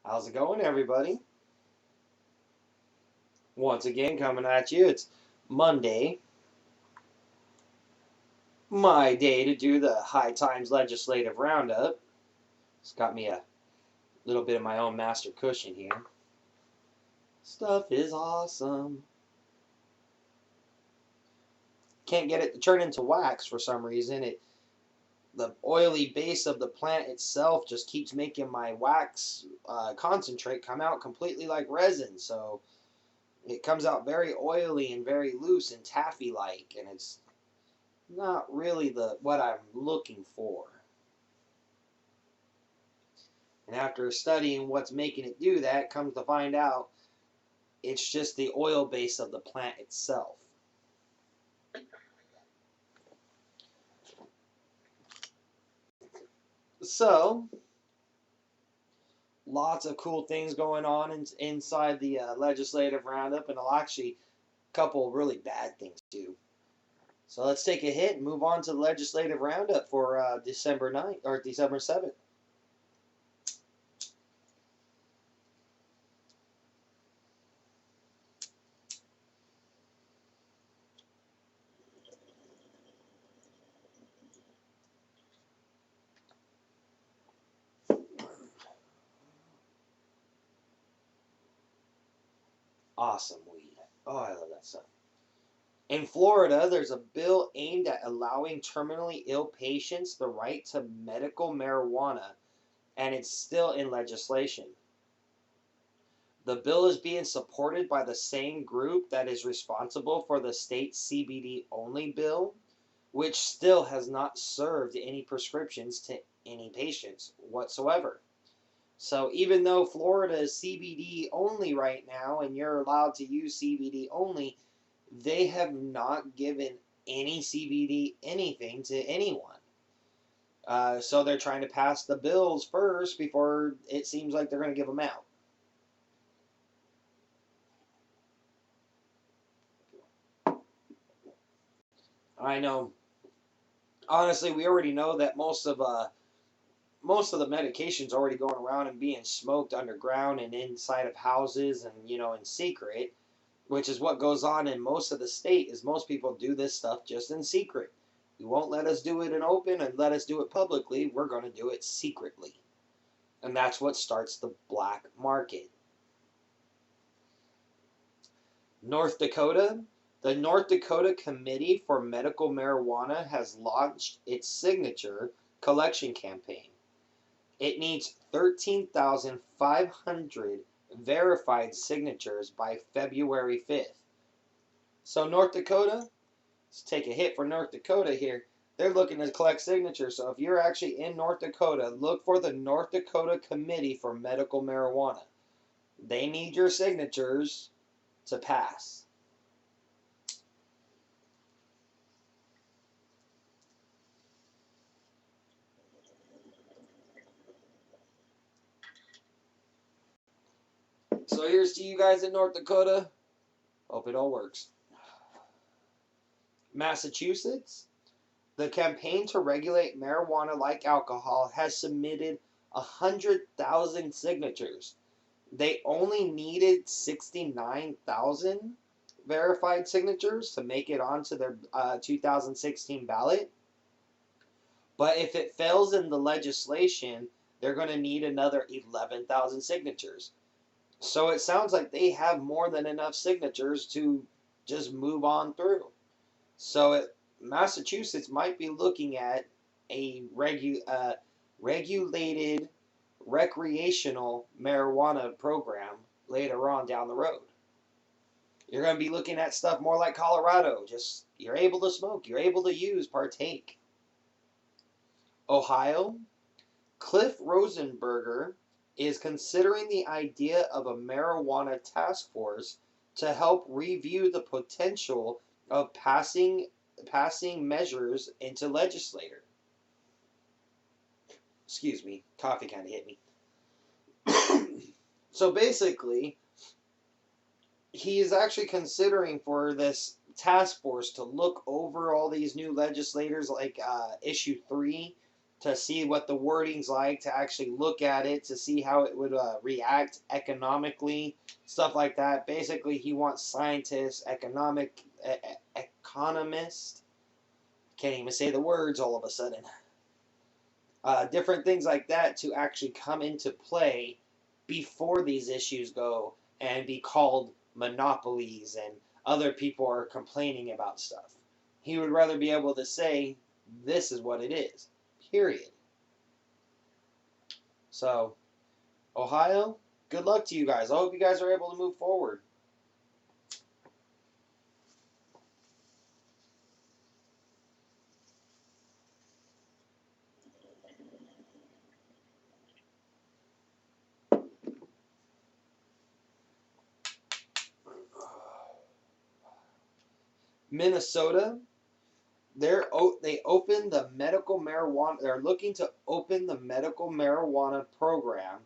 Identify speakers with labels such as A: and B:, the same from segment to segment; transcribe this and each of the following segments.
A: How's it going, everybody? Once again, coming at you. It's Monday, my day to do the High Times Legislative Roundup. It's got me a little bit of my own master cushion here. Stuff is awesome. Can't get it to turn into wax for some reason. The oily base of the plant itself just keeps making my wax concentrate come out completely like resin. So it comes out very oily and very loose and taffy-like, and it's not really what I'm looking for. And after studying what's making it do that, comes to find out it's just the oil base of the plant itself. So, lots of cool things going on inside the legislative roundup, and actually a couple of really bad things too. So let's take a hit and move on to the legislative roundup for December 9th or December 7th. Awesome weed. Oh, I love that stuff. In Florida, there's a bill aimed at allowing terminally ill patients the right to medical marijuana, and it's still in legislation. The bill is being supported by the same group that is responsible for the state CBD only bill, which still has not served any prescriptions to any patients whatsoever. So even though Florida is CBD only right now and you're allowed to use CBD only, they have not given any CBD anything to anyone. So they're trying to pass the bills first before it seems like they're going to give them out. I know. Honestly, we already know that most of the medications already going around and being smoked underground and inside of houses and in secret, which is what goes on in most of the state. Is most people do this stuff just in secret. You won't let us do it in open and let us do it publicly. We're going to do it secretly, and that's what starts the black market. North Dakota. The North Dakota Committee for Medical Marijuana has launched its signature collection campaign. It needs 13,500 verified signatures by February 5th. So North Dakota, let's take a hit for North Dakota here. They're looking to collect signatures. So if you're actually in North Dakota, look for the North Dakota Committee for Medical Marijuana. They need your signatures to pass. So here's to you guys in North Dakota. Hope it all works. Massachusetts. The campaign to regulate marijuana like alcohol has submitted 100,000 signatures. They only needed 69,000 verified signatures to make it onto their 2016 ballot. But if it fails in the legislation, they're going to need another 11,000 signatures. So it sounds like they have more than enough signatures to just move on through. So Massachusetts might be looking at a regulated recreational marijuana program later on down the road. You're going to be looking at stuff more like Colorado. Just you're able to smoke, you're able to use, partake. Ohio. Cliff Rosenberger is considering the idea of a marijuana task force to help review the potential of passing measures into legislature. Excuse me, coffee kind of hit me. So basically, he is actually considering for this task force to look over all these new legislators like issue 3 to see what the wording's like, to actually look at it, to see how it would react economically, stuff like that. Basically, he wants scientists, economists, can't even say the words all of a sudden, different things like that to actually come into play before these issues go and be called monopolies and other people are complaining about stuff. He would rather be able to say, this is what it is, period. So, Ohio, good luck to you guys. I hope you guys are able to move forward. Minnesota, they opened the medical marijuana. They're looking to open the medical marijuana program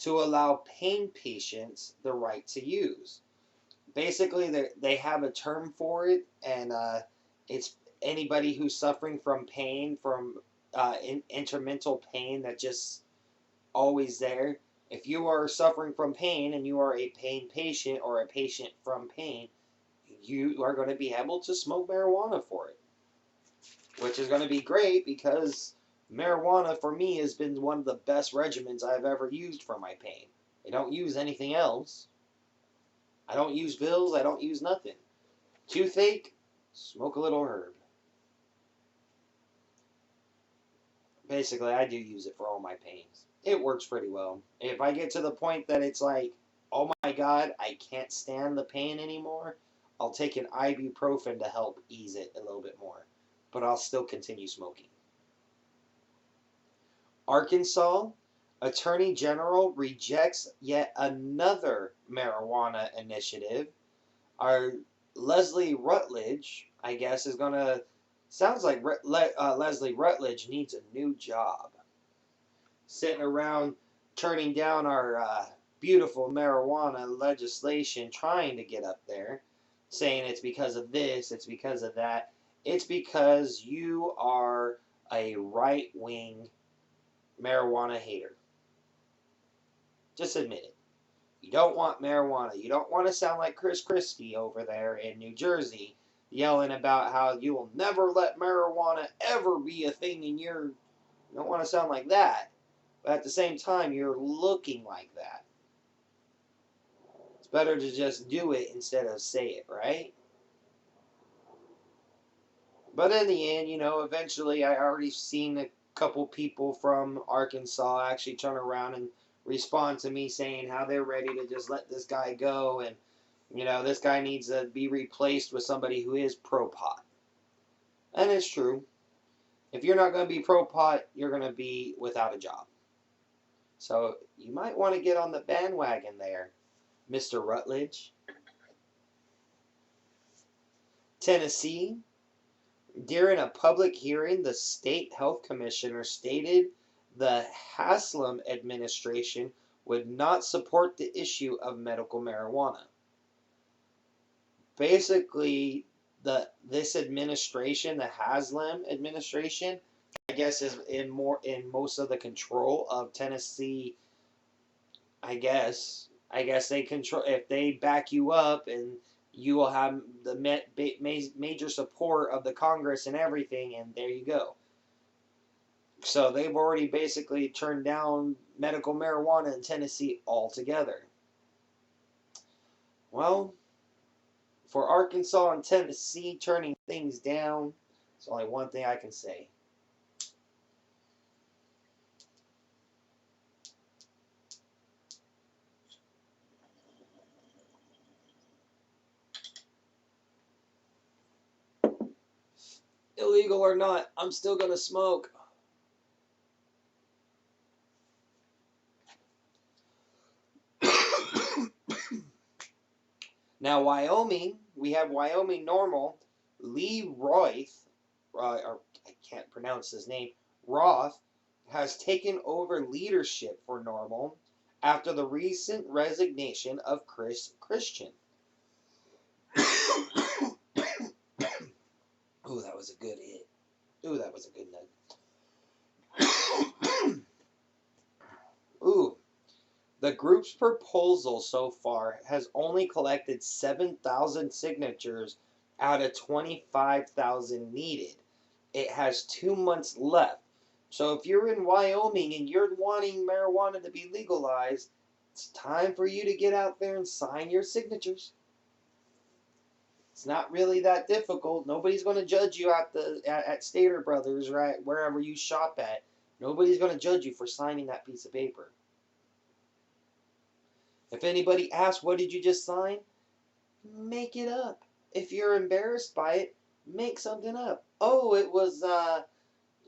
A: to allow pain patients the right to use. Basically, they have a term for it, and it's anybody who's suffering from pain, from intermental pain that just always there. If you are suffering from pain and you are a pain patient or a patient from pain, you are going to be able to smoke marijuana for it, which is going to be great because marijuana for me has been one of the best regimens I've ever used for my pain. I don't use anything else. I don't use pills. I don't use nothing. Toothache, smoke a little herb. Basically, I do use it for all my pains. It works pretty well. If I get to the point that it's like, oh my god, I can't stand the pain anymore, I'll take an ibuprofen to help ease it a little bit more. But I'll still continue smoking. Arkansas, Attorney General rejects yet another marijuana initiative. Our Leslie Rutledge, I guess, is going to. Sounds like Leslie Rutledge needs a new job. Sitting around turning down our beautiful marijuana legislation, trying to get up there, saying it's because of this, it's because of that. It's because you are a right wing marijuana hater. Just admit it. You don't want marijuana. You don't want to sound like Chris Christie over there in New Jersey yelling about how you will never let marijuana ever be a thing in your. You don't want to sound like that. But at the same time, you're looking like that. It's better to just do it instead of say it, right? But in the end, eventually I already seen a couple people from Arkansas actually turn around and respond to me saying how they're ready to just let this guy go and, this guy needs to be replaced with somebody who is pro-pot. And it's true. If you're not going to be pro-pot, you're going to be without a job. So you might want to get on the bandwagon there, Mr. Rutledge. Tennessee, during a public hearing, the state health commissioner stated the Haslam administration would not support the issue of medical marijuana. Basically, this administration, the Haslam administration, I guess is in most of the control of Tennessee. I guess they control if they back you up and you will have the major support of the Congress and everything, and there you go. So they've already basically turned down medical marijuana in Tennessee altogether. Well, for Arkansas and Tennessee turning things down, there's only one thing I can say. Illegal or not, I'm still going to smoke. Now, Wyoming, we have Wyoming Normal, Lee Roth, or I can't pronounce his name, Roth, has taken over leadership for Normal after the recent resignation of Chris Christian. Ooh, that was a good hit. Ooh, that was a good nug. Ooh, the group's proposal so far has only collected 7,000 signatures out of 25,000 needed. It has 2 months left. So if you're in Wyoming and you're wanting marijuana to be legalized, it's time for you to get out there and sign your signatures. It's not really that difficult. Nobody's going to judge you at Stater Brothers, right, wherever you shop at. Nobody's going to judge you for signing that piece of paper. If anybody asks, what did you just sign? Make it up. If you're embarrassed by it, make something up. Oh, it was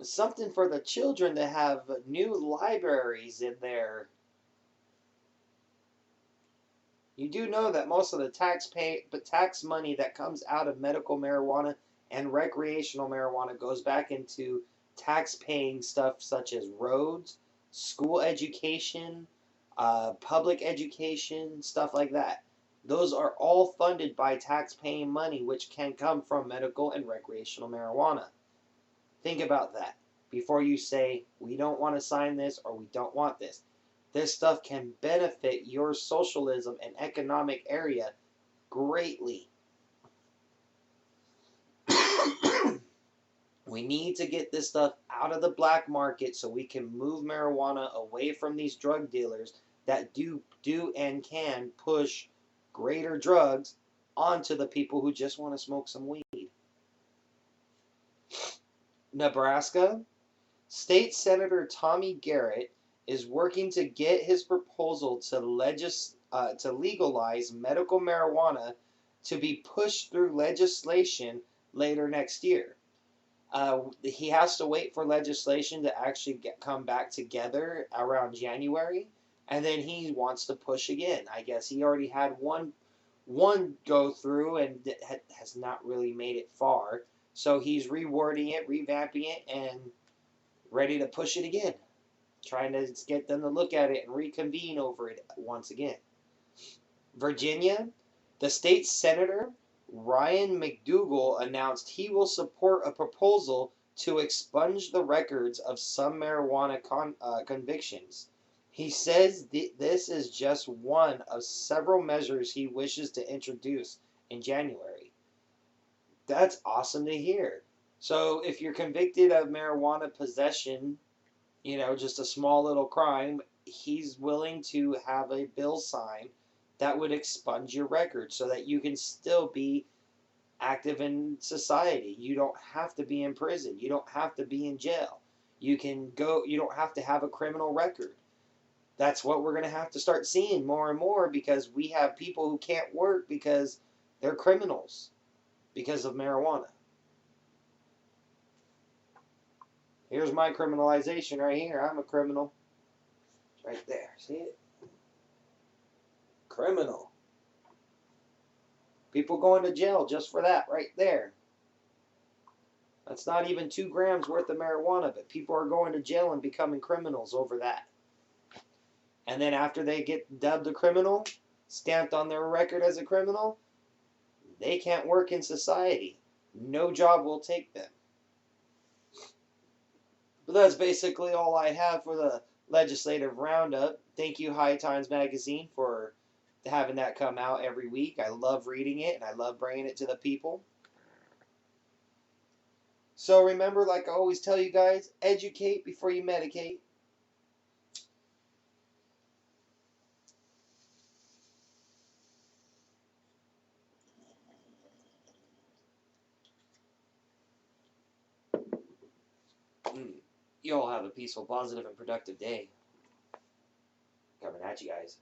A: something for the children to have new libraries in there. You do know that most of the tax money that comes out of medical marijuana and recreational marijuana goes back into tax-paying stuff such as roads, school education, public education, stuff like that. Those are all funded by tax-paying money, which can come from medical and recreational marijuana. Think about that before you say, we don't want to sign this or we don't want this. This stuff can benefit your socialism and economic area greatly. We need to get this stuff out of the black market so we can move marijuana away from these drug dealers that do and can push greater drugs onto the people who just want to smoke some weed. Nebraska, State Senator Tommy Garrett is working to get his proposal to legalize medical marijuana to be pushed through legislation later next year. He has to wait for legislation to actually come back together around January, and then he wants to push again. I guess he already had one go through and has not really made it far. So he's rewording it, revamping it, and ready to push it again. Trying to get them to look at it and reconvene over it once again. Virginia, the state senator Ryan McDougal announced he will support a proposal to expunge the records of some marijuana convictions. He says this is just one of several measures he wishes to introduce in January. That's awesome to hear. So if you're convicted of marijuana possession, just a small little crime, he's willing to have a bill signed that would expunge your record so that you can still be active in society. You don't have to be in prison. You don't have to be in jail. You don't have to have a criminal record. That's what we're going to have to start seeing more and more because we have people who can't work because they're criminals because of marijuana. Here's my criminalization right here. I'm a criminal. It's right there. See it? Criminal. People going to jail just for that right there. That's not even 2 grams worth of marijuana, but people are going to jail and becoming criminals over that. And then after they get dubbed a criminal, stamped on their record as a criminal, they can't work in society. No job will take them. But that's basically all I have for the legislative roundup. Thank you, High Times Magazine, for having that come out every week. I love reading it, and I love bringing it to the people. So remember, like I always tell you guys, educate before you medicate. You all have a peaceful, positive, and productive day. Coming at you guys.